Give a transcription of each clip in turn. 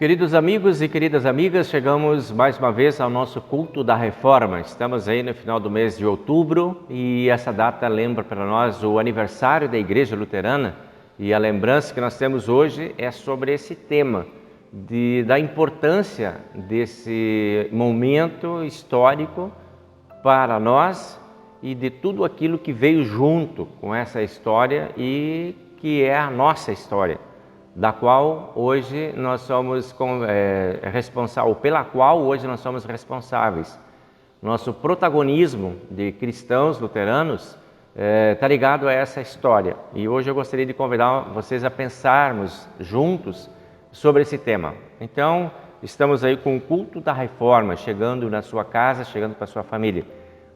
Queridos amigos e queridas amigas, chegamos mais uma vez ao nosso culto da Reforma. Estamos aí no final do mês de outubro e essa data lembra para nós o aniversário da Igreja Luterana, e a lembrança que nós temos hoje é sobre esse tema da importância desse momento histórico para nós e de tudo aquilo que veio junto com essa história e que é a nossa história, da qual hoje nós somos responsáveis, pela qual hoje nós somos responsáveis. Nosso protagonismo de cristãos luteranos está ligado a essa história. E hoje eu gostaria de convidar vocês a pensarmos juntos sobre esse tema. Então, estamos aí com o culto da Reforma, chegando na sua casa, chegando para a sua família.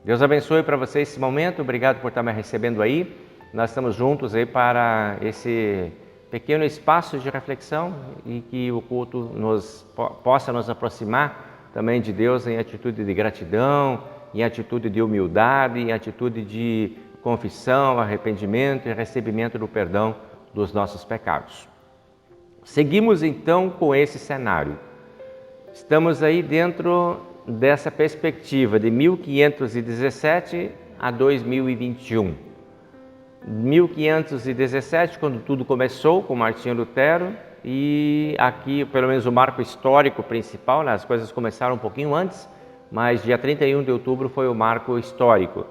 Deus abençoe para vocês esse momento, obrigado por estar me recebendo aí. Nós estamos juntos aí para esse pequeno espaço de reflexão e que o culto possa nos aproximar também de Deus em atitude de gratidão, em atitude de humildade, em atitude de confissão, arrependimento e recebimento do perdão dos nossos pecados. Seguimos então com esse cenário. Estamos aí dentro dessa perspectiva de 1517 a 2021. 1517, quando tudo começou com Martinho Lutero, e aqui pelo menos o marco histórico principal, né? As coisas começaram um pouquinho antes, mas dia 31 de outubro foi o marco histórico.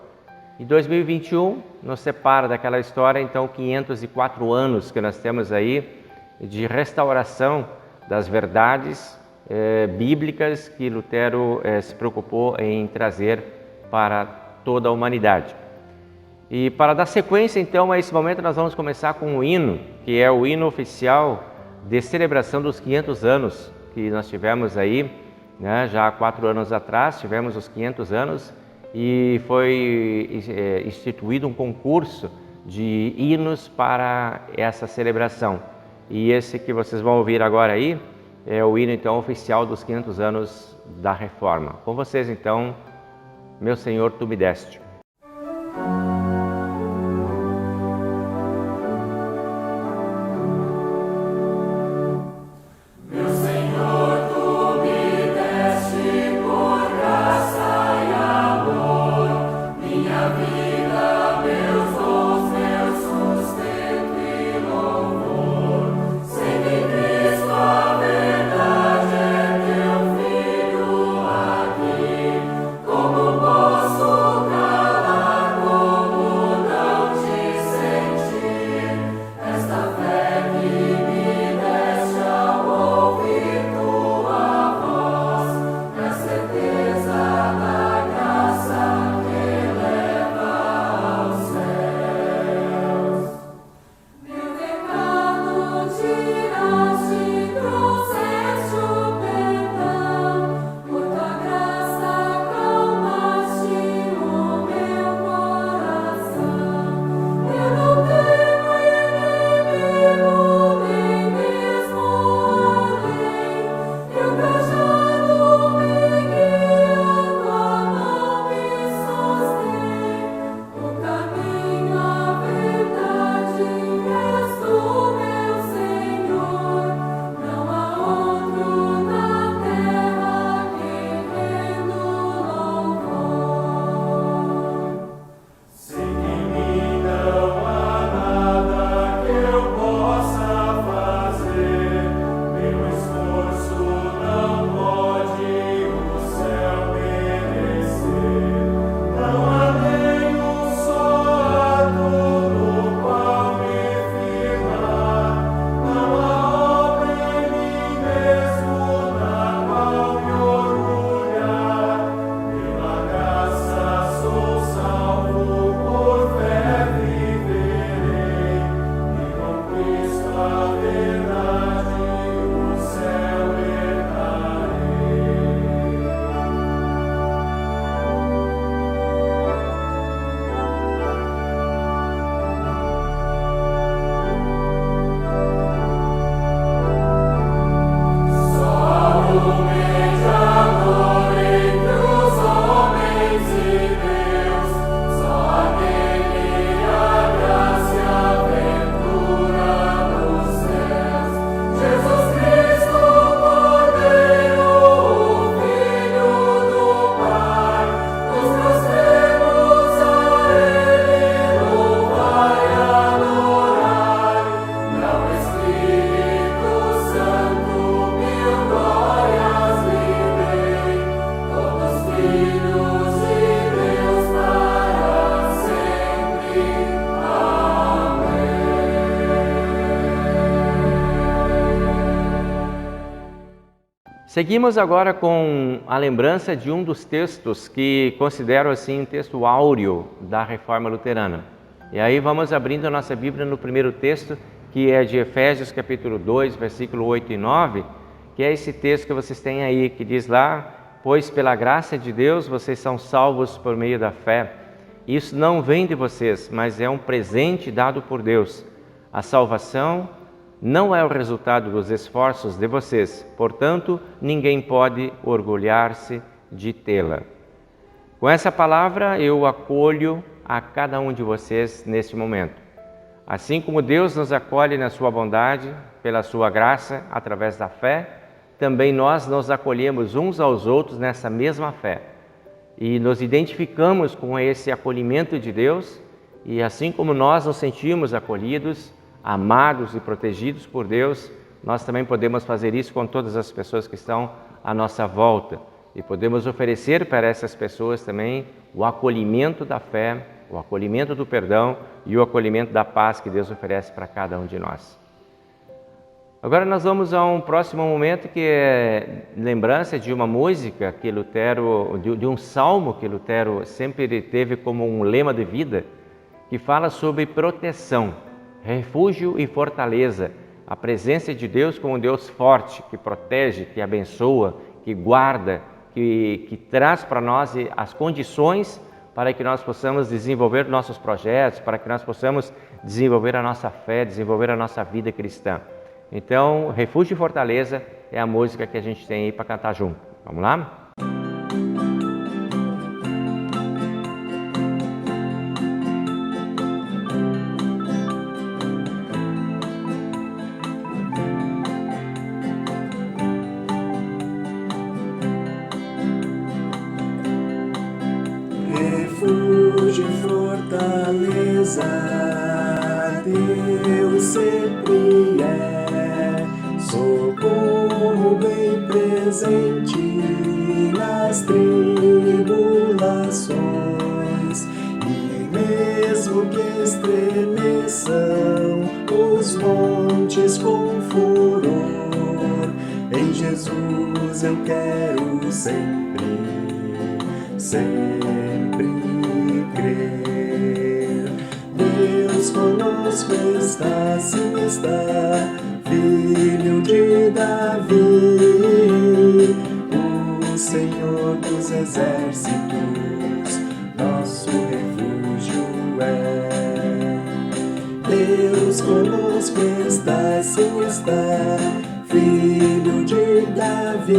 E 2021 nos separa daquela história, então 504 anos que nós temos aí de restauração das verdades bíblicas que Lutero se preocupou em trazer para toda a humanidade. E para dar sequência, então, a esse momento, nós vamos começar com um hino, que é o hino oficial de celebração dos 500 anos que nós tivemos aí, né? Já há 4 anos atrás, tivemos os 500 anos e foi instituído um concurso de hinos para essa celebração. E esse que vocês vão ouvir agora aí é o hino, então, oficial dos 500 anos da Reforma. Com vocês, então, Meu Senhor, Tu me deste. Como posso Seguimos agora com a lembrança de um dos textos que considero assim um texto áureo da Reforma Luterana. E aí vamos abrindo a nossa Bíblia no primeiro texto, que é de Efésios capítulo 2, versículo 8 e 9, que é esse texto que vocês têm aí, que diz lá: pois pela graça de Deus vocês são salvos por meio da fé. Isso não vem de vocês, mas é um presente dado por Deus. A salvação não é o resultado dos esforços de vocês, portanto, ninguém pode orgulhar-se de tê-la. Com essa palavra, eu acolho a cada um de vocês neste momento. Assim como Deus nos acolhe na sua bondade, pela sua graça, através da fé, também nós nos acolhemos uns aos outros nessa mesma fé. E nos identificamos com esse acolhimento de Deus, e assim como nós nos sentimos acolhidos, amados e protegidos por Deus, nós também podemos fazer isso com todas as pessoas que estão à nossa volta. E podemos oferecer para essas pessoas também o acolhimento da fé, o acolhimento do perdão e o acolhimento da paz que Deus oferece para cada um de nós. Agora nós vamos a um próximo momento que é lembrança de uma música que Lutero, de um salmo que Lutero sempre teve como um lema de vida, que fala sobre proteção, refúgio e fortaleza, a presença de Deus como um Deus forte, que protege, que abençoa, que guarda, que traz para nós as condições para que nós possamos desenvolver nossos projetos, para que nós possamos desenvolver a nossa fé, desenvolver a nossa vida cristã. Então, refúgio e fortaleza é a música que a gente tem aí para cantar junto. Vamos lá? Refúgio e fortaleza, Deus sempre é, socorro bem presente nas tribulações, e mesmo que estremeçam os montes com furor, em Jesus eu quero sempre crer. Deus conosco está, sim está, Filho de Davi, o Senhor dos exércitos, nosso refúgio é. Deus conosco está, sim está, Filho de Davi,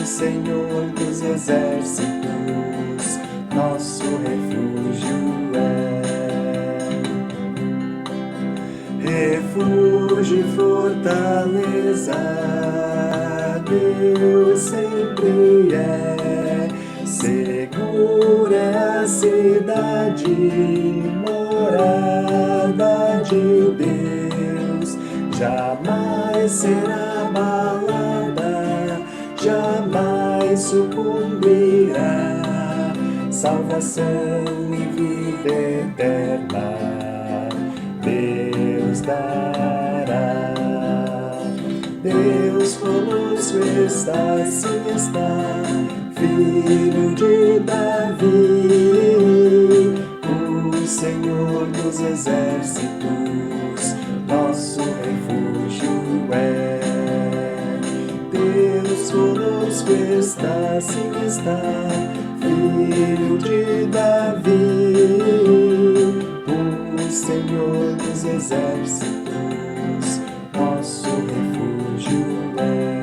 Senhor dos exércitos, nosso refúgio é. Refúgio e fortaleza, Deus sempre é. Segura é a cidade, morada de Deus, jamais será abalada, jamais sucumbirá. Salvação e vida eterna Deus dará. Deus conosco está, sim está, Filho de Davi, o Senhor dos exércitos, nosso refúgio é. Deus conosco está, sim está, Filho de Davi, o Senhor dos exércitos, nosso refúgio é.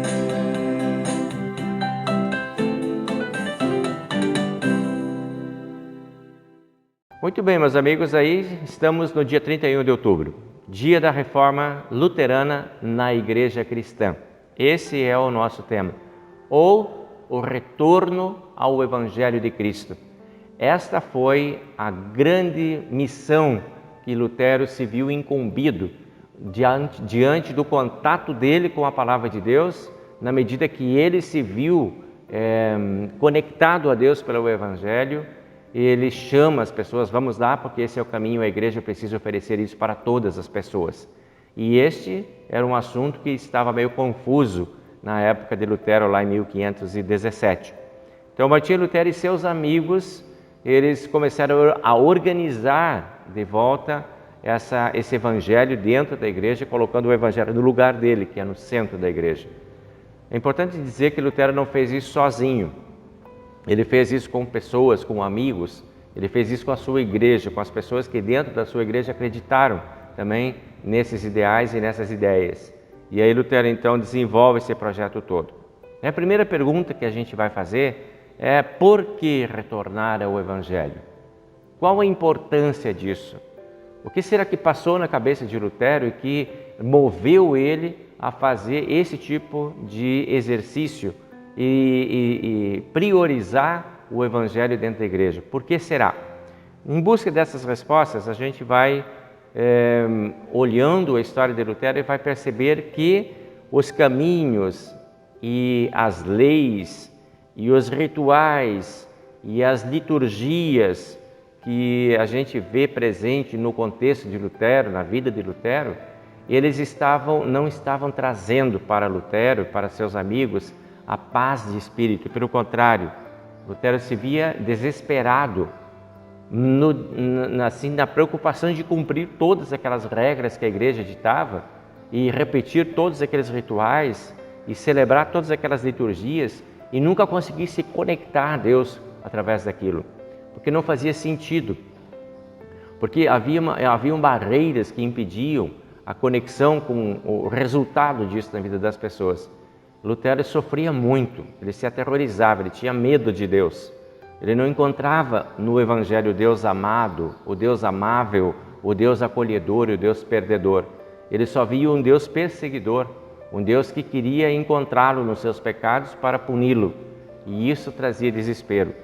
Muito bem, meus amigos, aí estamos no dia 31 de outubro, dia da Reforma Luterana na Igreja Cristã. Esse é o nosso tema, ou o retorno ao Evangelho de Cristo. Esta foi a grande missão que Lutero se viu incumbido diante do contato dele com a Palavra de Deus, na medida que ele se viu conectado a Deus pelo Evangelho. Ele chama as pessoas, vamos lá, porque esse é o caminho, a igreja precisa oferecer isso para todas as pessoas. E este era um assunto que estava meio confuso na época de Lutero, lá em 1517. Então Martinho Lutero e seus amigos, eles começaram a organizar de volta esse evangelho dentro da igreja, colocando o evangelho no lugar dele, que é no centro da igreja. É importante dizer que Lutero não fez isso sozinho. Ele fez isso com pessoas, com amigos, ele fez isso com a sua igreja, com as pessoas que dentro da sua igreja acreditaram também nesses ideais e nessas ideias. E aí Lutero então desenvolve esse projeto todo. A primeira pergunta que a gente vai fazer é: por que retornar ao evangelho? Qual a importância disso? O que será que passou na cabeça de Lutero e que moveu ele a fazer esse tipo de exercício e priorizar o evangelho dentro da igreja? Por que será? Em busca dessas respostas, a gente vai olhando a história de Lutero e vai perceber que os caminhos e as leis e os rituais e as liturgias que a gente vê presente no contexto de Lutero, na vida de Lutero, eles não estavam trazendo para Lutero, para seus amigos, a paz de espírito. Pelo contrário, Lutero se via desesperado na preocupação de cumprir todas aquelas regras que a igreja ditava e repetir todos aqueles rituais e celebrar todas aquelas liturgias e nunca conseguir se conectar a Deus através daquilo, porque não fazia sentido, porque haviam barreiras que impediam a conexão com o resultado disso na vida das pessoas. Lutero sofria muito, ele se aterrorizava, ele tinha medo de Deus. Ele não encontrava no Evangelho o Deus amado, o Deus amável, o Deus acolhedor e o Deus perdedor. Ele só via um Deus perseguidor, um Deus que queria encontrá-lo nos seus pecados para puni-lo. E isso trazia desespero.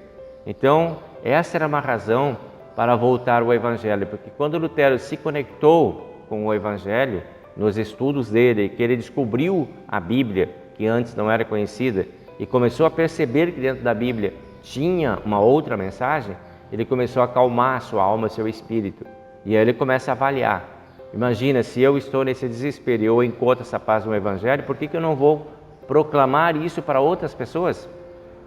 Então, essa era uma razão para voltar ao Evangelho, porque quando Lutero se conectou com o Evangelho, nos estudos dele, que ele descobriu a Bíblia, que antes não era conhecida, e começou a perceber que dentro da Bíblia tinha uma outra mensagem, ele começou a acalmar a sua alma, seu espírito. E aí ele começa a avaliar. Imagina, se eu estou nesse desespero e eu encontro essa paz no Evangelho, por que eu não vou proclamar isso para outras pessoas?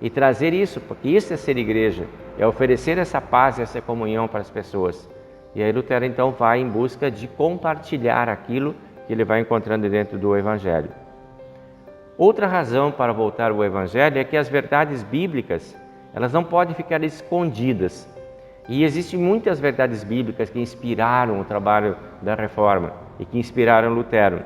E trazer isso, porque isso é ser igreja, é oferecer essa paz e essa comunhão para as pessoas. E aí Lutero então vai em busca de compartilhar aquilo que ele vai encontrando dentro do Evangelho. Outra razão para voltar ao Evangelho é que as verdades bíblicas, elas não podem ficar escondidas. E existem muitas verdades bíblicas que inspiraram o trabalho da Reforma e que inspiraram Lutero.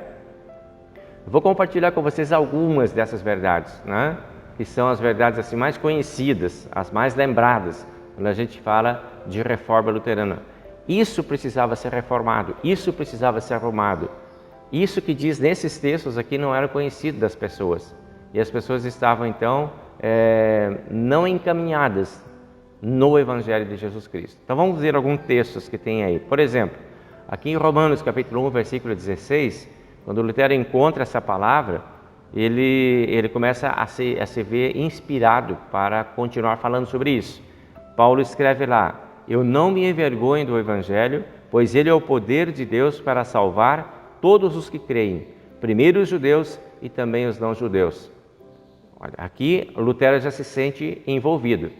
Vou compartilhar com vocês algumas dessas verdades, né? Que são as verdades assim mais conhecidas, as mais lembradas, quando a gente fala de Reforma luterana. Isso precisava ser reformado, isso precisava ser arrumado. Isso que diz nesses textos aqui não era conhecido das pessoas. E as pessoas estavam então não encaminhadas no Evangelho de Jesus Cristo. Então vamos ver alguns textos que tem aí. Por exemplo, aqui em Romanos capítulo 1, versículo 16, quando Lutero encontra essa palavra, ele começa a se ver inspirado para continuar falando sobre isso. Paulo escreve lá: eu não me envergonho do Evangelho, pois ele é o poder de Deus para salvar todos os que creem, primeiro os judeus e também os não-judeus. Olha, aqui Lutero já se sente envolvido.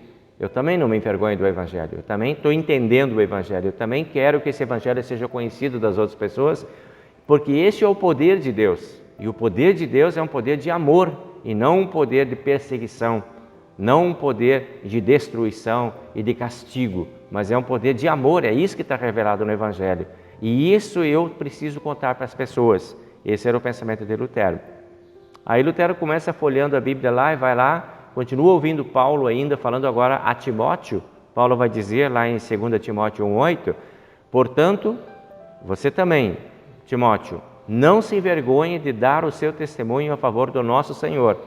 Eu também não me envergonho do Evangelho, eu também estou entendendo o Evangelho, eu também quero que esse Evangelho seja conhecido das outras pessoas, porque esse é o poder de Deus. E o poder de Deus é um poder de amor e não um poder de perseguição, não um poder de destruição e de castigo, mas é um poder de amor, é isso que está revelado no Evangelho. E isso eu preciso contar para as pessoas. Esse era o pensamento de Lutero. Aí Lutero começa folheando a Bíblia lá e vai lá, continua ouvindo Paulo ainda, falando agora a Timóteo. Paulo vai dizer lá em 2 Timóteo 1,8, portanto, você também, Timóteo, não se envergonhe de dar o seu testemunho a favor do nosso Senhor,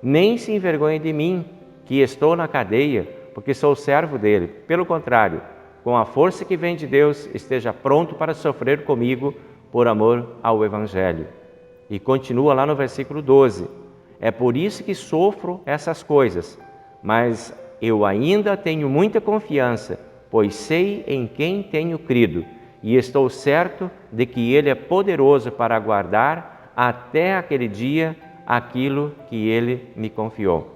nem se envergonhe de mim, que estou na cadeia, porque sou servo dele. Pelo contrário, com a força que vem de Deus, esteja pronto para sofrer comigo por amor ao Evangelho. E continua lá no versículo 12. É por isso que sofro essas coisas, mas eu ainda tenho muita confiança, pois sei em quem tenho crido, e estou certo de que Ele é poderoso para guardar até aquele dia aquilo que Ele me confiou.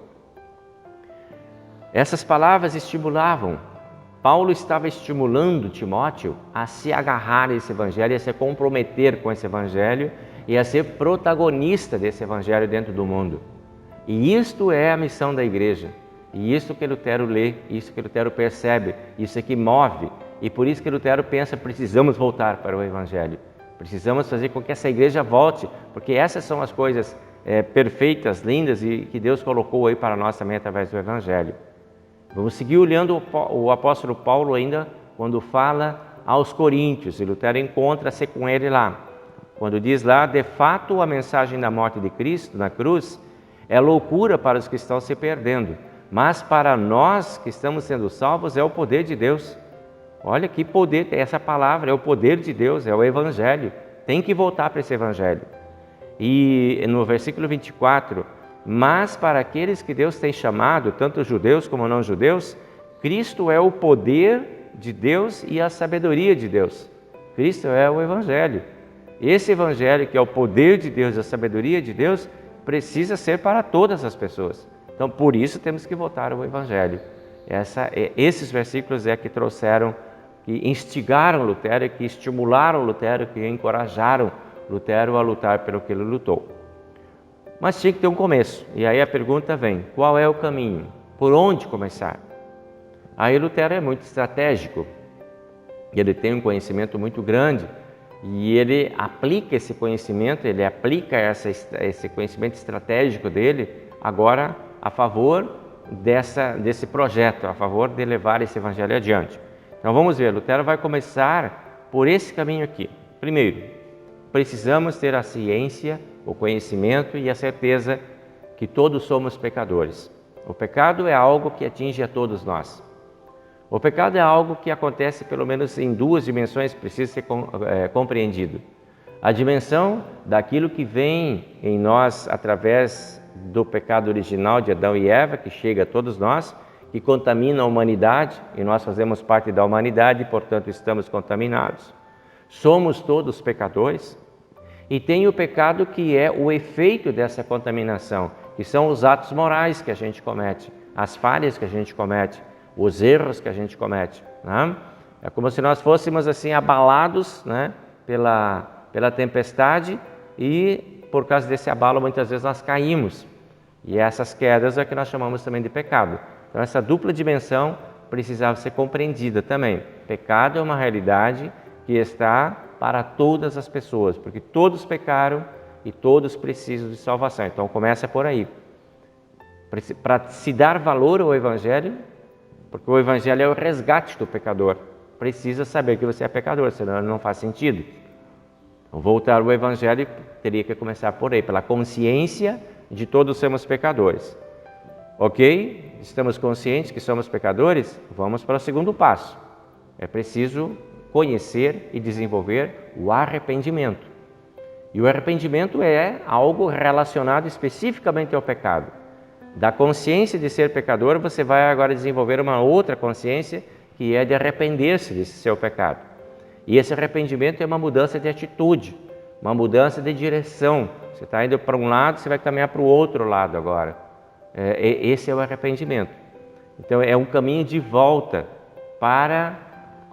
Essas palavras estimulavam. Paulo estava estimulando Timóteo a se agarrar a esse evangelho, a se comprometer com esse evangelho e a ser protagonista desse evangelho dentro do mundo. E isto é a missão da igreja. E isso que Lutero lê, isso que Lutero percebe, isso é que move. E por isso que Lutero pensa, precisamos voltar para o evangelho. Precisamos fazer com que essa igreja volte, porque essas são as coisas perfeitas, lindas e que Deus colocou aí para nós também através do evangelho. Vamos seguir olhando o apóstolo Paulo ainda quando fala aos Coríntios, e Lutero encontra-se com ele lá. Quando diz lá, de fato a mensagem da morte de Cristo na cruz é loucura para os que estão se perdendo, mas para nós que estamos sendo salvos é o poder de Deus. Olha que poder, essa palavra é o poder de Deus, é o evangelho. Tem que voltar para esse evangelho. E no versículo 24, mas para aqueles que Deus tem chamado, tanto judeus como não judeus, Cristo é o poder de Deus e a sabedoria de Deus. Cristo é o evangelho. Esse evangelho, que é o poder de Deus e a sabedoria de Deus, precisa ser para todas as pessoas. Então, por isso temos que voltar ao evangelho. Esses versículos que trouxeram, que instigaram Lutero, que estimularam Lutero, que encorajaram Lutero a lutar pelo que ele lutou. Mas tinha que ter um começo. E aí a pergunta vem, qual é o caminho? Por onde começar? Aí Lutero é muito estratégico. Ele tem um conhecimento muito grande e ele aplica esse conhecimento, ele aplica esse conhecimento estratégico dele agora a favor desse projeto, a favor de levar esse evangelho adiante. Então vamos ver, Lutero vai começar por esse caminho aqui. Primeiro, precisamos ter a ciência, o conhecimento e a certeza que todos somos pecadores. O pecado é algo que atinge a todos nós. O pecado é algo que acontece pelo menos em duas dimensões, precisa ser compreendido. A dimensão daquilo que vem em nós através do pecado original de Adão e Eva, que chega a todos nós, que contamina a humanidade, e nós fazemos parte da humanidade e, portanto, estamos contaminados. Somos todos pecadores. E tem o pecado que é o efeito dessa contaminação, que são os atos morais que a gente comete, as falhas que a gente comete, os erros que a gente comete. Né? É como se nós fôssemos assim abalados, né, pela tempestade e por causa desse abalo muitas vezes nós caímos. E essas quedas é que nós chamamos também de pecado. Então essa dupla dimensão precisava ser compreendida também. Pecado é uma realidade que está para todas as pessoas, porque todos pecaram e todos precisam de salvação. Então começa por aí. Para se dar valor ao evangelho, porque o evangelho é o resgate do pecador, precisa saber que você é pecador, senão não faz sentido. Então, voltar ao evangelho teria que começar por aí, pela consciência de todos sermos pecadores. Ok? Estamos conscientes que somos pecadores? Vamos para o segundo passo. É preciso conhecer e desenvolver o arrependimento. E o arrependimento é algo relacionado especificamente ao pecado. Da consciência de ser pecador, você vai agora desenvolver uma outra consciência que é de arrepender-se desse seu pecado. E esse arrependimento é uma mudança de atitude, uma mudança de direção. Você está indo para um lado, você vai caminhar para o outro lado agora. Esse é o arrependimento. Então é um caminho de volta para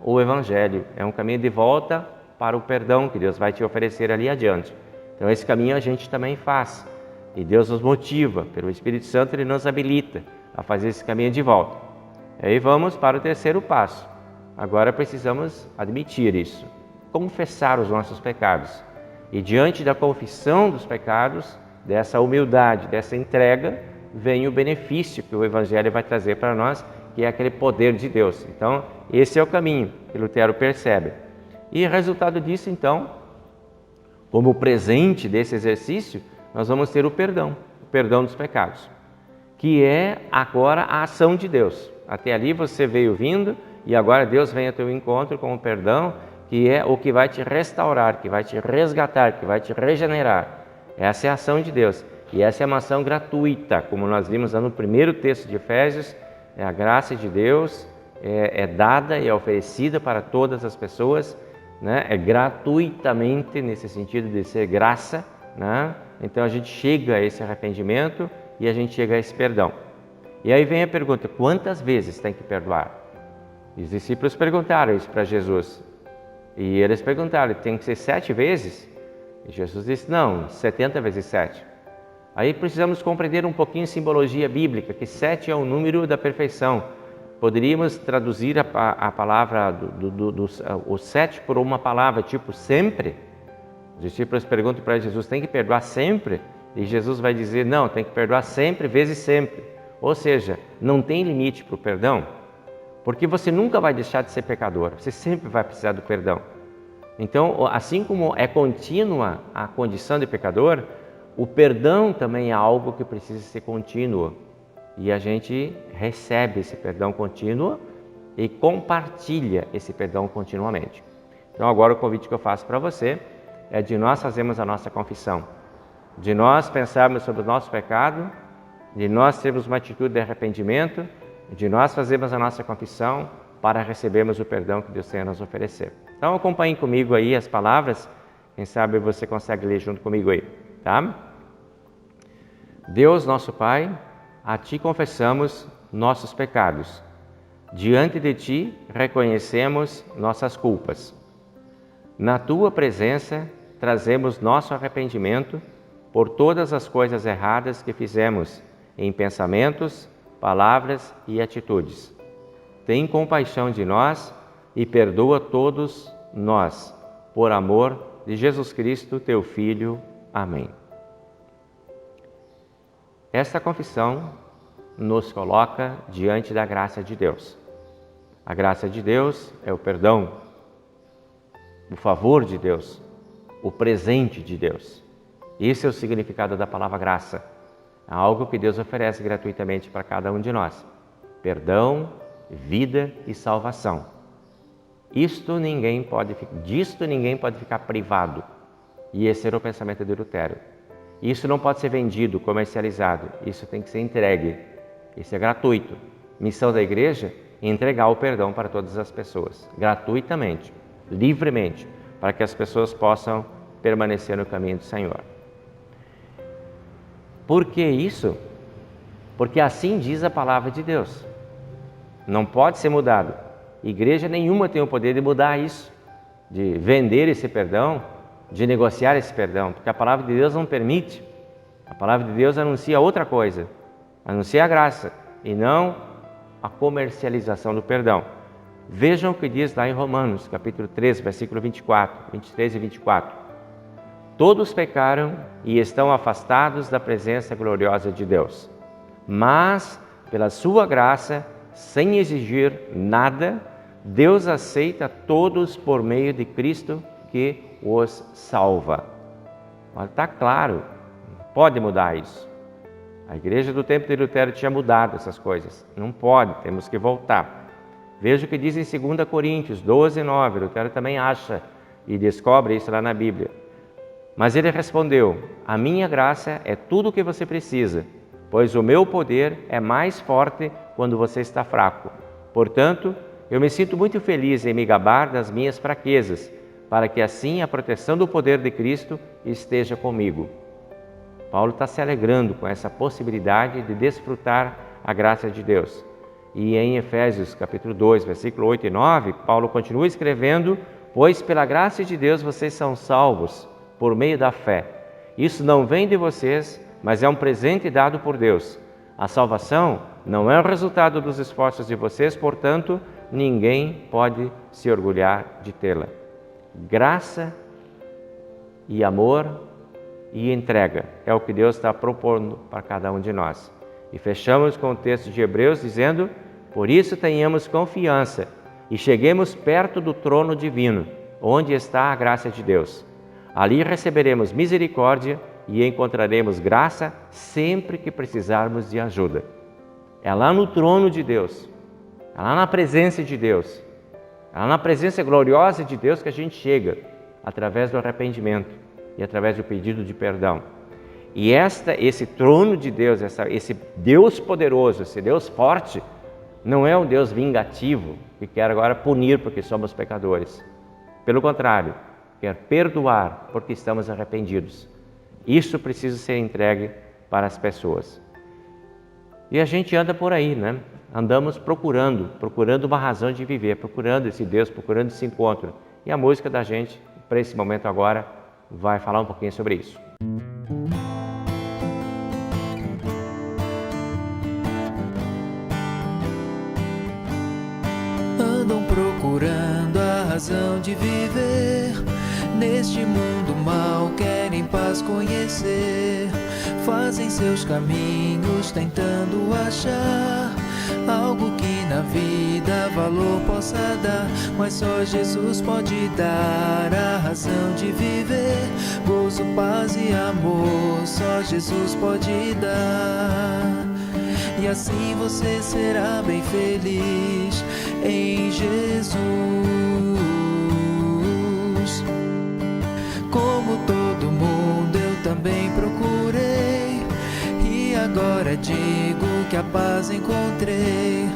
o evangelho, é um caminho de volta para o perdão que Deus vai te oferecer ali adiante. Então esse caminho a gente também faz. E Deus nos motiva, pelo Espírito Santo Ele nos habilita a fazer esse caminho de volta. E aí vamos para o terceiro passo. Agora precisamos admitir isso, confessar os nossos pecados. E diante da confissão dos pecados, dessa humildade, dessa entrega, vem o benefício que o Evangelho vai trazer para nós, que é aquele poder de Deus. Então, esse é o caminho que Lutero percebe. E resultado disso, então, como presente desse exercício, nós vamos ter o perdão dos pecados, que é agora a ação de Deus. Até ali você veio vindo e agora Deus vem ao teu encontro com o perdão, que é o que vai te restaurar, que vai te resgatar, que vai te regenerar. Essa é a ação de Deus. E essa é uma ação gratuita, como nós vimos lá no primeiro texto de Efésios. A graça de Deus é dada e é oferecida para todas as pessoas né? É gratuitamente, nesse sentido de ser graça, né? Então a gente chega a esse arrependimento e a gente chega a esse perdão. E aí vem a pergunta, quantas vezes tem que perdoar? Os discípulos perguntaram isso para Jesus. E eles perguntaram, tem que ser 7 vezes? E Jesus disse, não, 70 vezes 7. Aí precisamos compreender um pouquinho a simbologia bíblica, que 7 é o número da perfeição. Poderíamos traduzir a palavra, o 7 por uma palavra, tipo sempre. Os discípulos perguntam para Jesus, tem que perdoar sempre? E Jesus vai dizer, não, tem que perdoar sempre, vezes sempre. Ou seja, não tem limite para o perdão, porque você nunca vai deixar de ser pecador, você sempre vai precisar do perdão. Então, assim como é contínua a condição de pecador, o perdão também é algo que precisa ser contínuo. E a gente recebe esse perdão contínuo e compartilha esse perdão continuamente. Então agora o convite que eu faço para você é de nós fazermos a nossa confissão, de nós pensarmos sobre o nosso pecado, de nós termos uma atitude de arrependimento, de nós fazermos a nossa confissão para recebermos o perdão que Deus tem a nos oferecer. Então acompanhe comigo aí as palavras, quem sabe você consegue ler junto comigo aí, tá? Deus nosso Pai, a Ti confessamos nossos pecados. Diante de Ti reconhecemos nossas culpas. Na Tua presença trazemos nosso arrependimento por todas as coisas erradas que fizemos em pensamentos, palavras e atitudes. Tem compaixão de nós e perdoa todos nós, por amor de Jesus Cristo, Teu Filho. Amém. Esta confissão nos coloca diante da graça de Deus. A graça de Deus é o perdão, o favor de Deus, o presente de Deus. Esse é o significado da palavra graça. É algo que Deus oferece gratuitamente para cada um de nós. Perdão, vida e salvação. Disto ninguém pode ficar privado. E esse era o pensamento de Lutero. Isso não pode ser vendido, comercializado. Isso tem que ser entregue. Isso é gratuito. Missão da igreja é entregar o perdão para todas as pessoas. Gratuitamente, livremente, para que as pessoas possam permanecer no caminho do Senhor. Por que isso? Porque assim diz a palavra de Deus. Não pode ser mudado. Igreja nenhuma tem o poder de mudar isso, de vender esse perdão, de negociar esse perdão, porque a palavra de Deus não permite. A palavra de Deus anuncia outra coisa, anuncia a graça e não a comercialização do perdão. Vejam o que diz lá em Romanos, capítulo 13, versículo 23 e 24. Todos pecaram e estão afastados da presença gloriosa de Deus, mas pela sua graça, sem exigir nada, Deus aceita todos por meio de Cristo que os salva. Está claro, não pode mudar isso. A igreja do tempo de Lutero tinha mudado essas coisas. Não pode, temos que voltar. Veja o que diz em 2 Coríntios 12, 9. Lutero também acha e descobre isso lá na Bíblia. Mas ele respondeu, a minha graça é tudo o que você precisa, pois o meu poder é mais forte quando você está fraco. Portanto, eu me sinto muito feliz em me gabar das minhas fraquezas, para que assim a proteção do poder de Cristo esteja comigo. Paulo está se alegrando com essa possibilidade de desfrutar a graça de Deus. E em Efésios capítulo 2, versículo 8 e 9, Paulo continua escrevendo, pois pela graça de Deus vocês são salvos por meio da fé. Isso não vem de vocês, mas é um presente dado por Deus. A salvação não é o resultado dos esforços de vocês, portanto, ninguém pode se orgulhar de tê-la. Graça e amor e entrega é o que Deus está propondo para cada um de nós. E fechamos com o texto de Hebreus dizendo, por isso tenhamos confiança e cheguemos perto do trono divino, onde está a graça de Deus. Ali receberemos misericórdia e encontraremos graça sempre que precisarmos de ajuda. É lá no trono de Deus, é lá na presença de Deus, é lá na presença gloriosa de Deus que a gente chega, através do arrependimento e através do pedido de perdão. E esse trono de Deus, esse Deus poderoso, esse Deus forte, não é um Deus vingativo que quer agora punir porque somos pecadores. Pelo contrário, quer perdoar porque estamos arrependidos. Isso precisa ser entregue para as pessoas. E a gente anda por aí, né? Andamos procurando uma razão de viver, procurando esse Deus, procurando esse encontro. E a música da gente, para esse momento agora, vai falar um pouquinho sobre isso. Andam procurando a razão de viver. Neste mundo mal querem paz conhecer. Fazem seus caminhos tentando achar algo que na vida valor possa dar. Mas só Jesus pode dar a razão de viver. Gozo, paz e amor, só Jesus pode dar. E assim você será bem feliz em Jesus. Como todo mundo eu também procurei, e agora digo que a paz encontrei.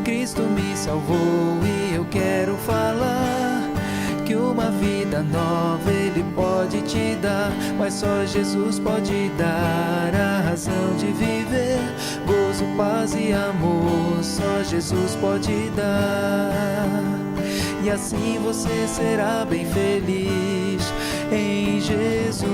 Cristo me salvou e eu quero falar que uma vida nova Ele pode te dar. Mas só Jesus pode dar a razão de viver. Gozo, paz e amor, só Jesus pode dar. E assim você será bem feliz em Jesus.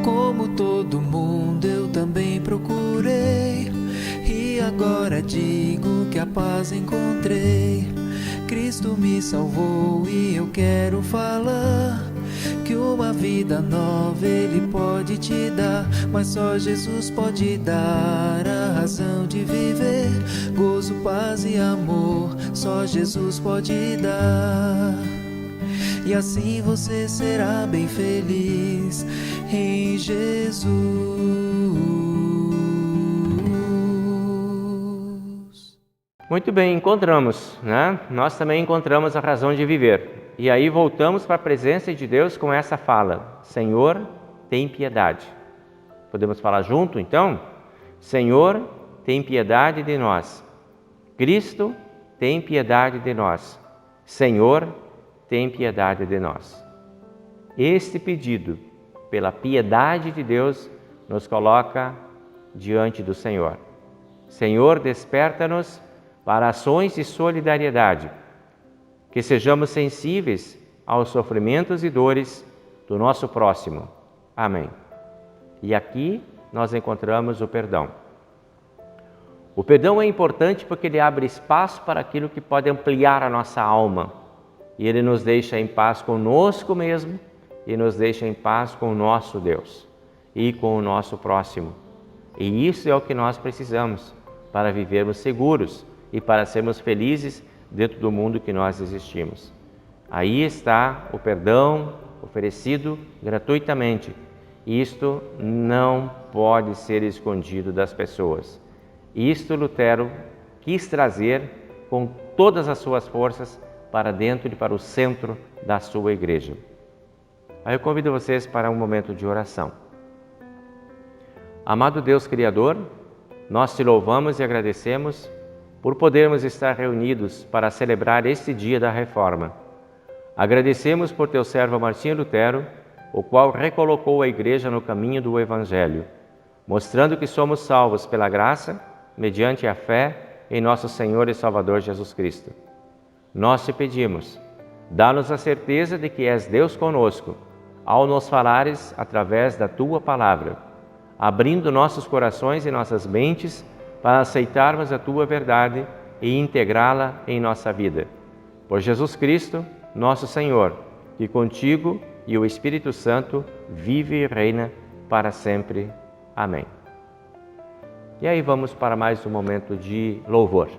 Como todo mundo eu também procurei, e agora digo que a paz encontrei. Cristo me salvou e eu quero falar que uma vida nova Ele pode te dar. Mas só Jesus pode dar a razão de viver. Gozo, paz e amor, só Jesus pode dar. E assim você será bem feliz em Jesus. Muito bem, encontramos, né? Nós também encontramos a razão de viver. E aí voltamos para a presença de Deus com essa fala: Senhor, tem piedade. Podemos falar junto, então? Senhor, tem piedade de nós. Cristo, tem piedade de nós. Senhor, tem piedade de nós. Este pedido, pela piedade de Deus, nos coloca diante do Senhor. Senhor, desperta-nos para ações de solidariedade, que sejamos sensíveis aos sofrimentos e dores do nosso próximo. Amém. E aqui nós encontramos o perdão. O perdão é importante porque ele abre espaço para aquilo que pode ampliar a nossa alma. E ele nos deixa em paz conosco mesmo e nos deixa em paz com o nosso Deus e com o nosso próximo. E isso é o que nós precisamos para vivermos seguros e para sermos felizes dentro do mundo que nós existimos. Aí está o perdão oferecido gratuitamente. Isto não pode ser escondido das pessoas. Isto Lutero quis trazer com todas as suas forças para dentro e para o centro da sua igreja. Aí eu convido vocês para um momento de oração. Amado Deus Criador, nós te louvamos e agradecemos por podermos estar reunidos para celebrar este dia da Reforma. Agradecemos por teu servo Martinho Lutero, o qual recolocou a Igreja no caminho do Evangelho, mostrando que somos salvos pela graça, mediante a fé em nosso Senhor e Salvador Jesus Cristo. Nós te pedimos, dá-nos a certeza de que és Deus conosco, ao nos falares através da tua palavra, abrindo nossos corações e nossas mentes para aceitarmos a tua verdade e integrá-la em nossa vida. Por Jesus Cristo, nosso Senhor, que contigo e o Espírito Santo vive e reina para sempre. Amém. E aí vamos para mais um momento de louvor.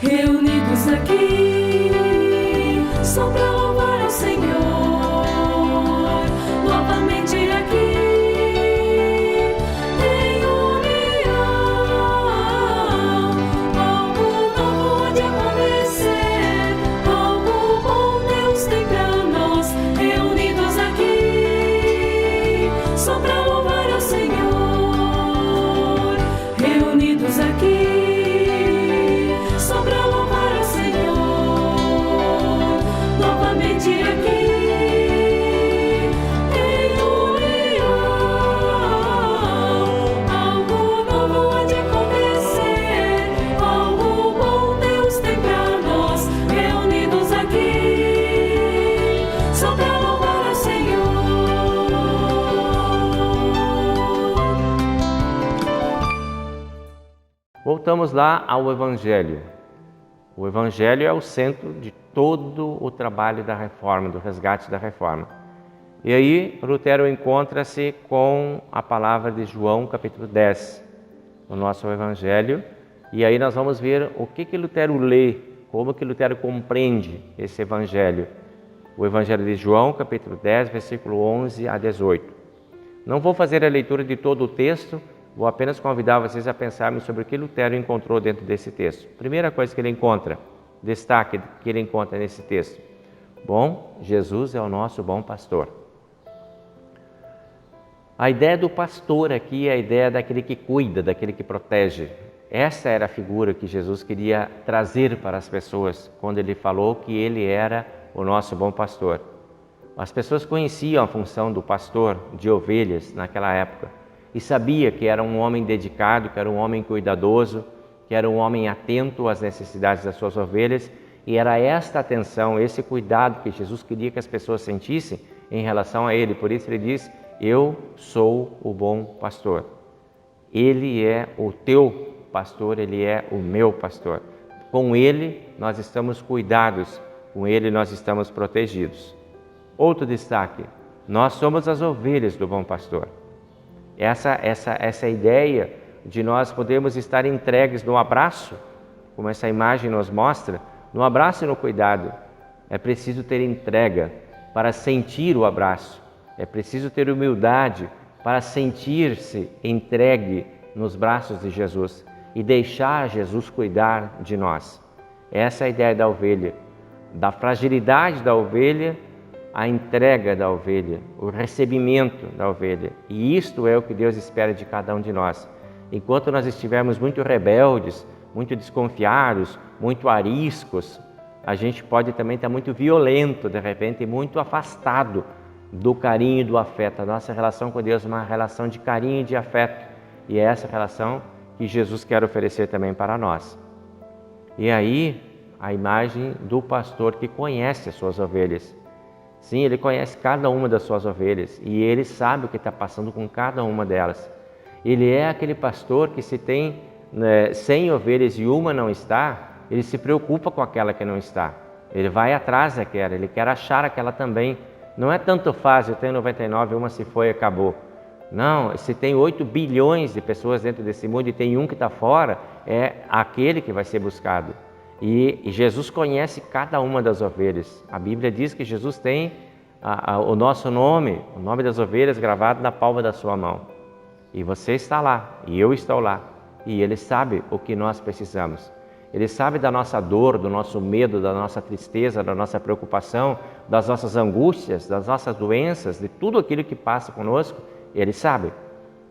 Reunidos aqui, só para louvar ao Senhor, novamente aqui, em voltamos lá ao Evangelho. O Evangelho é o centro de todo o trabalho da reforma, do resgate da reforma. E aí Lutero encontra-se com a palavra de João, capítulo 10, no nosso Evangelho. E aí nós vamos ver o que Lutero lê, como que Lutero compreende esse Evangelho. O Evangelho de João, capítulo 10, versículo 11 a 18. Não vou fazer a leitura de todo o texto, vou apenas convidar vocês a pensarem sobre o que Lutero encontrou dentro desse texto. Primeira coisa que ele encontra, destaque que ele encontra nesse texto. Bom, Jesus é o nosso bom pastor. A ideia do pastor aqui é a ideia daquele que cuida, daquele que protege. Essa era a figura que Jesus queria trazer para as pessoas quando ele falou que ele era o nosso bom pastor. As pessoas conheciam a função do pastor de ovelhas naquela época e sabia que era um homem dedicado, que era um homem cuidadoso, que era um homem atento às necessidades das suas ovelhas, e era esta atenção, esse cuidado que Jesus queria que as pessoas sentissem em relação a ele. Por isso ele diz: eu sou o bom pastor. Ele é o teu pastor, ele é o meu pastor. Com ele nós estamos cuidados, com ele nós estamos protegidos. Outro destaque: nós somos as ovelhas do bom pastor. Essa ideia de nós podermos estar entregues no abraço, como essa imagem nos mostra, no abraço e no cuidado. É preciso ter entrega para sentir o abraço. É preciso ter humildade para sentir-se entregue nos braços de Jesus e deixar Jesus cuidar de nós. Essa é a ideia da ovelha, da fragilidade da ovelha, a entrega da ovelha, o recebimento da ovelha. E isto é o que Deus espera de cada um de nós. Enquanto nós estivermos muito rebeldes, muito desconfiados, muito ariscos, a gente pode também estar muito violento, de repente, e muito afastado do carinho e do afeto. A nossa relação com Deus é uma relação de carinho e de afeto. E é essa relação que Jesus quer oferecer também para nós. E aí, a imagem do pastor que conhece as suas ovelhas. Sim, ele conhece cada uma das suas ovelhas e ele sabe o que está passando com cada uma delas. Ele é aquele pastor que, se tem 100 ovelhas e uma não está, ele se preocupa com aquela que não está. Ele vai atrás daquela, ele quer achar aquela também. Não é tanto faz, eu tenho 99, uma se foi e acabou. Não, se tem 8 bilhões de pessoas dentro desse mundo e tem um que está fora, é aquele que vai ser buscado. E Jesus conhece cada uma das ovelhas. A Bíblia diz que Jesus tem o nosso nome, o nome das ovelhas gravado na palma da sua mão. E você está lá, e eu estou lá. E Ele sabe o que nós precisamos. Ele sabe da nossa dor, do nosso medo, da nossa tristeza, da nossa preocupação, das nossas angústias, das nossas doenças, de tudo aquilo que passa conosco. Ele sabe.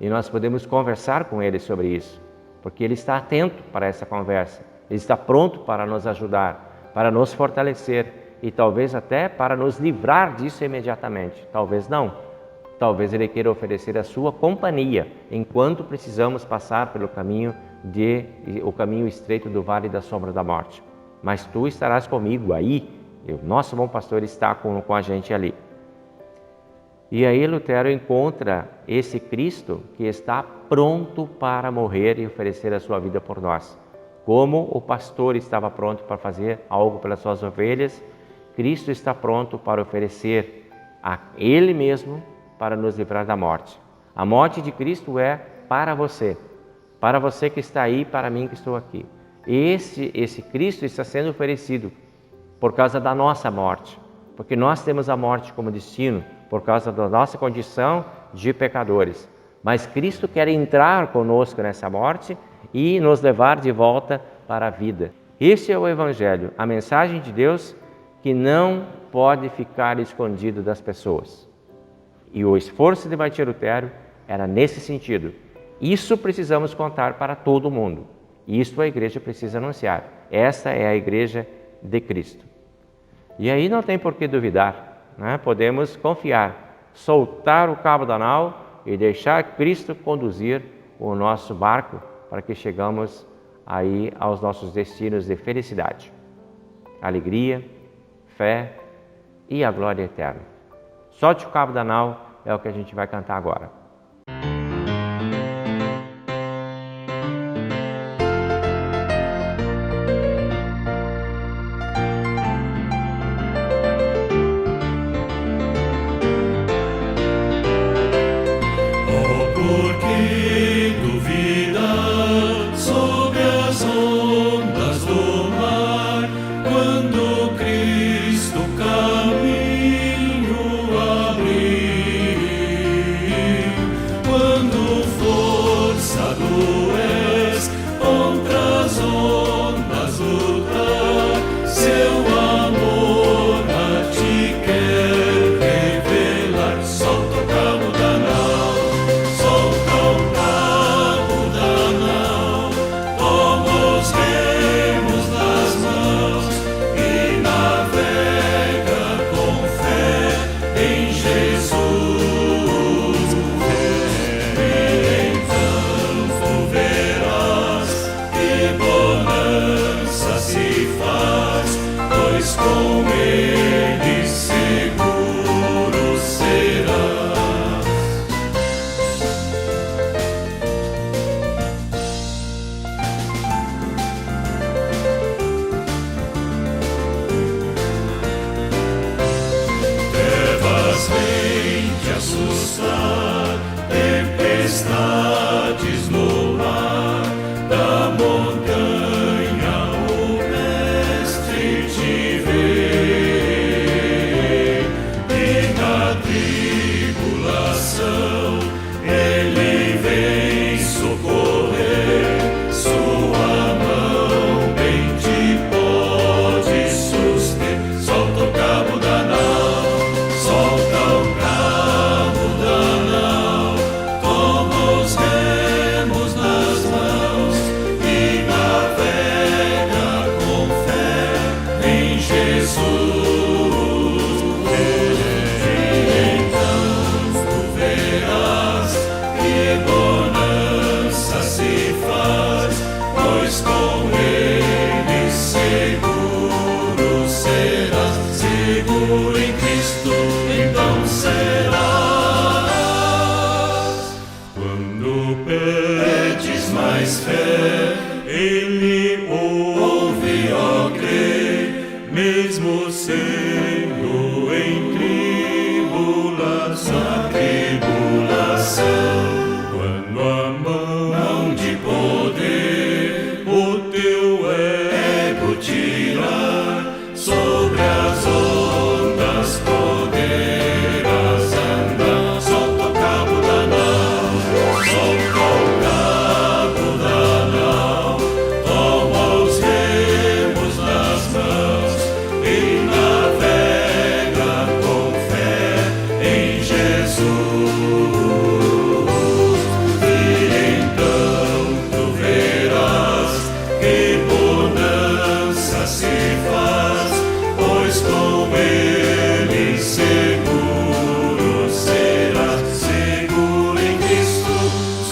E nós podemos conversar com Ele sobre isso, porque Ele está atento para essa conversa. Ele está pronto para nos ajudar, para nos fortalecer e talvez até para nos livrar disso imediatamente. Talvez não. Talvez Ele queira oferecer a sua companhia enquanto precisamos passar pelo caminho o caminho estreito do vale da sombra da morte. Mas tu estarás comigo aí, e o nosso bom pastor está com a gente ali. E aí Lutero encontra esse Cristo que está pronto para morrer e oferecer a sua vida por nós. Como o pastor estava pronto para fazer algo pelas suas ovelhas, Cristo está pronto para oferecer a Ele mesmo para nos livrar da morte. A morte de Cristo é para você que está aí, para mim que estou aqui. Esse Cristo está sendo oferecido por causa da nossa morte, porque nós temos a morte como destino, por causa da nossa condição de pecadores. Mas Cristo quer entrar conosco nessa morte e nos levar de volta para a vida. Esse é o Evangelho, a mensagem de Deus que não pode ficar escondido das pessoas. E o esforço de Martinho Lutero era nesse sentido. Isso precisamos contar para todo mundo. Isso a igreja precisa anunciar. Essa é a igreja de Cristo. E aí não tem por que duvidar, né? Podemos confiar, soltar o cabo da nau e deixar Cristo conduzir o nosso barco para que chegamos aí aos nossos destinos de felicidade, alegria, fé e a glória eterna. Solte o cabo da nau é o que a gente vai cantar agora. mas vem te assustar, tempestades no mar, da montanha o Mestre te vê, e na tribulação Ele vem socorrer, sua mão bem te pode suster. Solta o cabo da nau, solta o cabo da nau, toma os remos nas mãos e navega com fé em Jesus. Então tu verás que bonança se faz, pois com Ele seguro serás, seguro em Cristo então serás. Quando pedes mais fé, Ele ouve, ó crê, mesmo sendo em tribulação, quando a mão de poder o teu ego tirar, sobre as ondas poderás andar. Solta o cabo da nau, solta o cabo da nau, toma os remos nas mãos e navega com fé em Jesus. E então tu verás que bonança se faz, pois com Ele seguro serás, seguro em Cristo.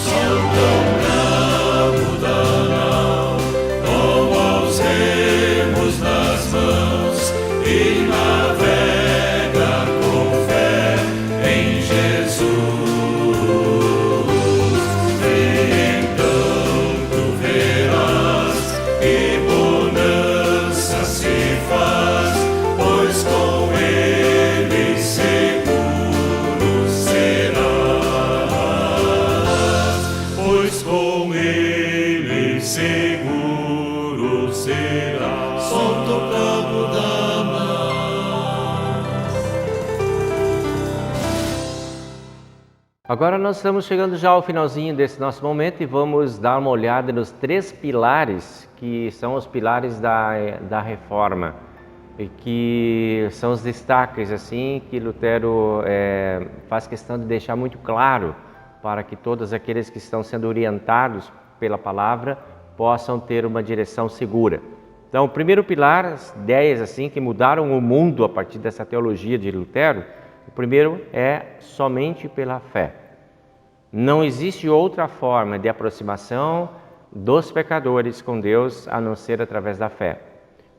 Solta o cabo da nau, toma os remos nas mãos e navega com fé em Jesus. E então tu verás que bonança se faz, pois com Ele seguro serás, pois com Ele seguro serás. Solta o cabo da nau. Agora nós estamos chegando já ao finalzinho desse nosso momento e vamos dar uma olhada nos 3 pilares que são os pilares da reforma e que são os destaques assim que Lutero faz questão de deixar muito claro para que todos aqueles que estão sendo orientados pela palavra possam ter uma direção segura. Então, o primeiro pilar, as ideias assim que mudaram o mundo a partir dessa teologia de Lutero, o primeiro é somente pela fé. Não existe outra forma de aproximação dos pecadores com Deus a não ser através da fé.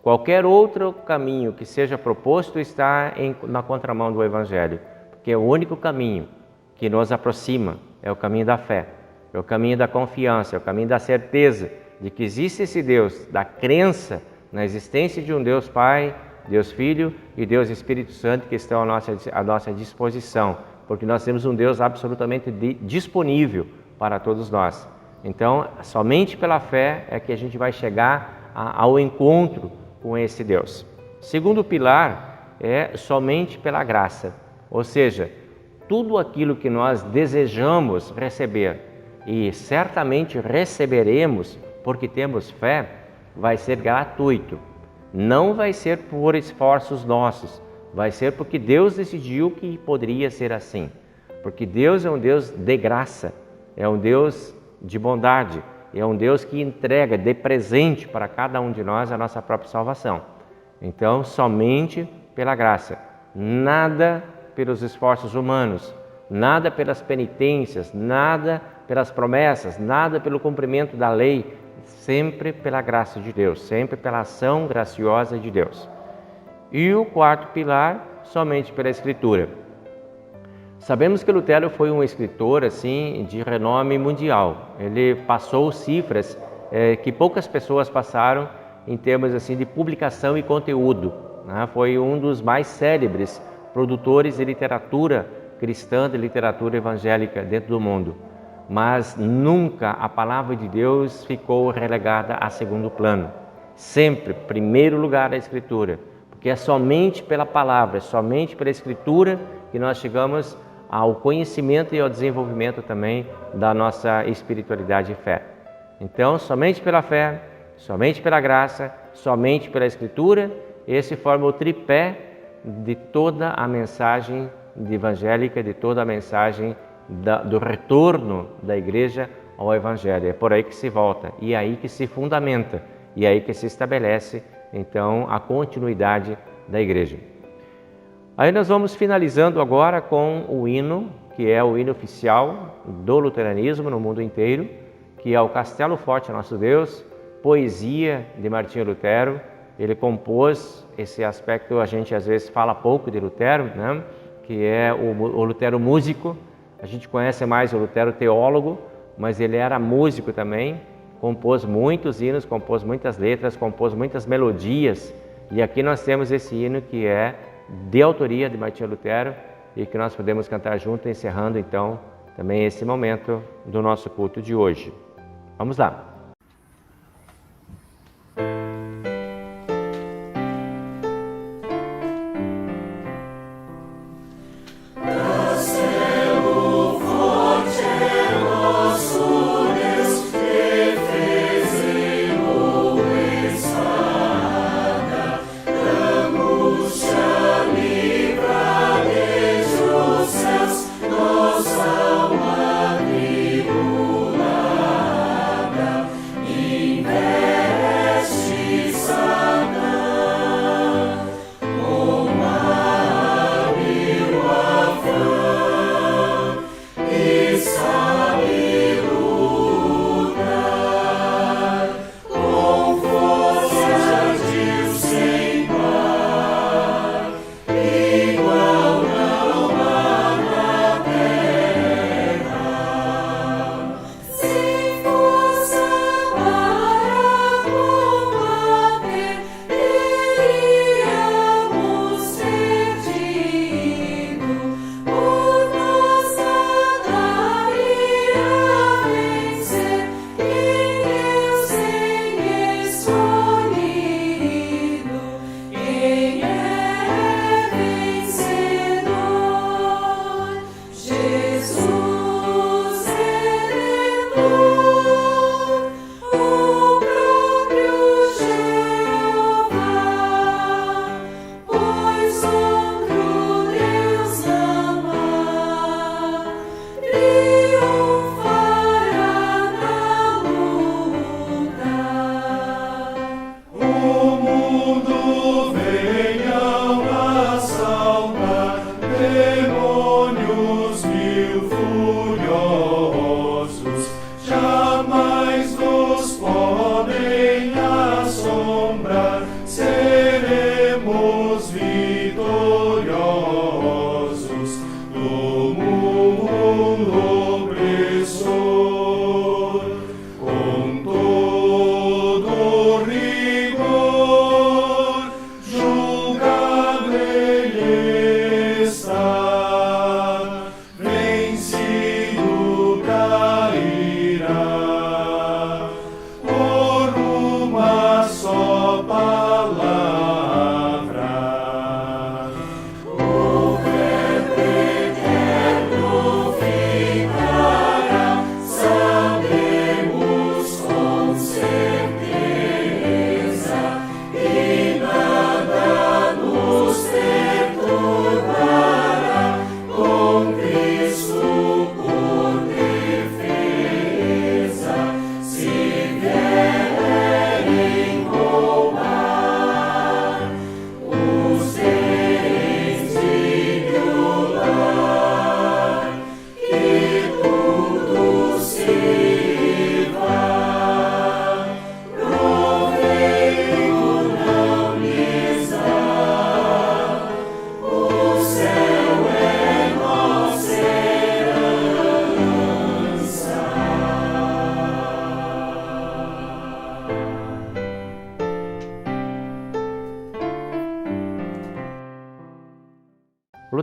Qualquer outro caminho que seja proposto está na contramão do Evangelho, porque o único caminho que nos aproxima é o caminho da fé, é o caminho da confiança, é o caminho da certeza de que existe esse Deus, da crença na existência de um Deus Pai, Deus Filho e Deus Espírito Santo que estão à nossa disposição, porque nós temos um Deus absolutamente disponível para todos nós. Então, somente pela fé é que a gente vai chegar ao encontro com esse Deus. Segundo pilar é somente pela graça, ou seja, tudo aquilo que nós desejamos receber e certamente receberemos porque temos fé, vai ser gratuito. Não vai ser por esforços nossos, vai ser porque Deus decidiu que poderia ser assim. Porque Deus é um Deus de graça, é um Deus de bondade, é um Deus que entrega de presente para cada um de nós a nossa própria salvação. Então, somente pela graça, nada pelos esforços humanos, nada pelas penitências, nada pelas promessas, nada pelo cumprimento da lei, sempre pela graça de Deus, sempre pela ação graciosa de Deus. E o quarto pilar, somente pela Escritura. Sabemos que Lutero foi um escritor assim de renome mundial. Ele passou cifras que poucas pessoas passaram em termos assim de publicação e conteúdo, né? Foi um dos mais célebres produtores de literatura cristã, de literatura evangélica dentro do mundo. Mas nunca a palavra de Deus ficou relegada a segundo plano. Sempre, primeiro lugar, a Escritura. Porque é somente pela palavra, é somente pela Escritura que nós chegamos ao conhecimento e ao desenvolvimento também da nossa espiritualidade e fé. Então, somente pela fé, somente pela graça, somente pela Escritura, esse forma o tripé de toda a mensagem evangélica, de toda a mensagem do retorno da igreja ao Evangelho. É por aí que se volta, e é aí que se fundamenta, e é aí que se estabelece, então, a continuidade da igreja. Aí nós vamos finalizando agora com o hino, que é o hino oficial do luteranismo no mundo inteiro, que é o Castelo Forte Nosso Deus, poesia de Martinho Lutero. Ele compôs esse aspecto, a gente às vezes fala pouco de Lutero, né? Que é o Lutero músico. A gente conhece mais o Lutero teólogo, mas ele era músico também, compôs muitos hinos, compôs muitas letras, compôs muitas melodias. E aqui nós temos esse hino que é de autoria de Martinho Lutero e que nós podemos cantar junto, encerrando então também esse momento do nosso culto de hoje. Vamos lá. Nossa alma tribulada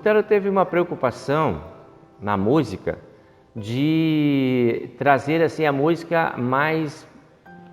Lutero teve uma preocupação na música de trazer assim a música mais,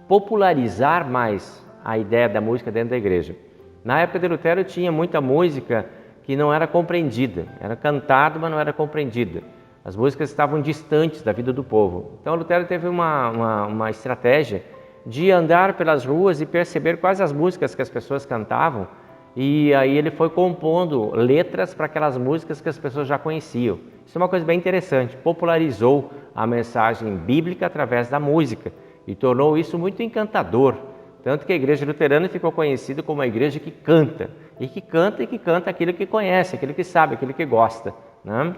popularizar mais a ideia da música dentro da igreja. Na época de Lutero tinha muita música que não era compreendida, era cantado, mas não era compreendida. As músicas estavam distantes da vida do povo. Então Lutero teve uma estratégia de andar pelas ruas e perceber quais as músicas que as pessoas cantavam, e aí ele foi compondo letras para aquelas músicas que as pessoas já conheciam. Isso é uma coisa bem interessante, popularizou a mensagem bíblica através da música e tornou isso muito encantador. Tanto que a igreja luterana ficou conhecida como a igreja que canta, e que canta aquilo que conhece, aquilo que sabe, aquilo que gosta, né?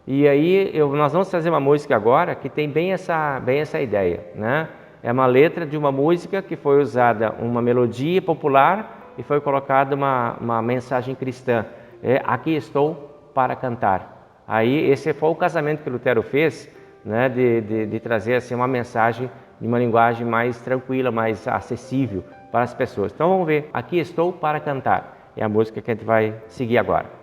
E aí nós vamos trazer uma música agora que tem bem essa ideia, né? É uma letra de uma música que foi usada uma melodia popular e foi colocada uma mensagem cristã. Aqui estou para cantar. Aí esse foi o casamento que Lutero fez, né? De trazer assim uma mensagem de uma linguagem mais tranquila, mais acessível para as pessoas. Então vamos ver, Aqui estou para cantar. É a música que a gente vai seguir agora.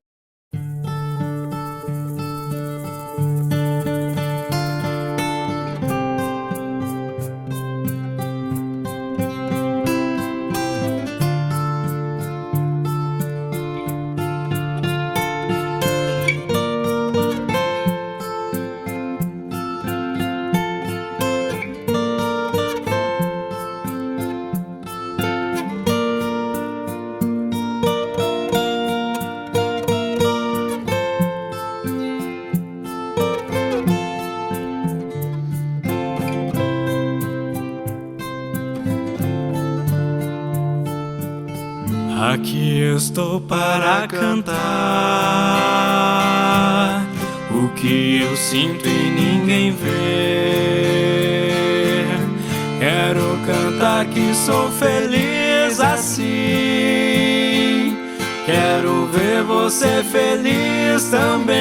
Aqui estou para cantar o que eu sinto e ninguém vê. Quero cantar que sou feliz assim. Quero ver você feliz também.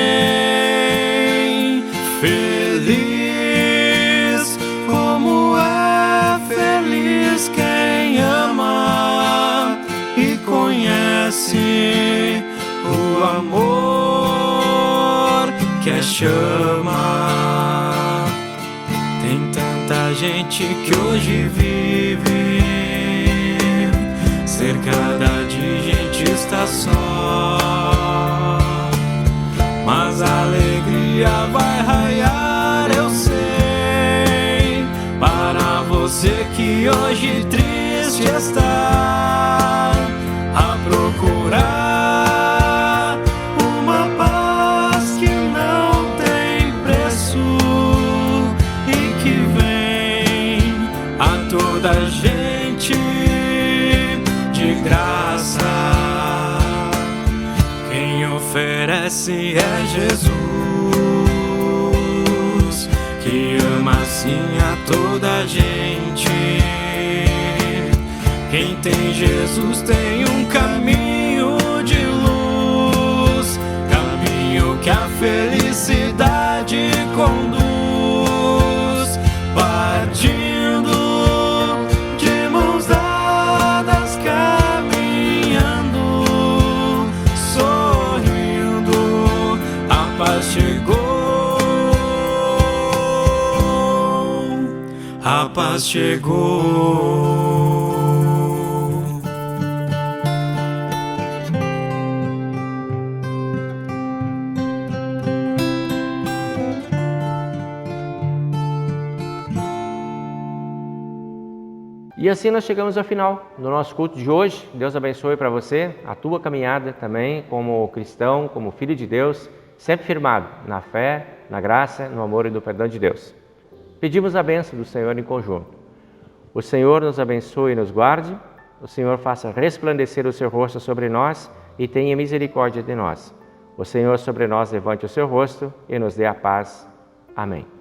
Feliz como é feliz quem ama e conhece o amor que é chama. Tem tanta gente que hoje vive cercada de gente, está só, mas a alegria vai raiar, eu sei, para você que hoje triste está a procurar uma paz que não tem preço e que vem a toda gente de graça. Quem oferece é Jesus, que ama assim a toda gente. Quem tem Jesus tem um caminho de luz, caminho que a felicidade conduz, partindo de mãos dadas, caminhando, sorrindo, a paz chegou, a paz chegou. E assim nós chegamos ao final do nosso culto de hoje. Deus abençoe para você, a tua caminhada também como cristão, como filho de Deus, sempre firmado na fé, na graça, no amor e no perdão de Deus. Pedimos a bênção do Senhor em conjunto. O Senhor nos abençoe e nos guarde, o Senhor faça resplandecer o seu rosto sobre nós e tenha misericórdia de nós. O Senhor sobre nós levante o seu rosto e nos dê a paz. Amém.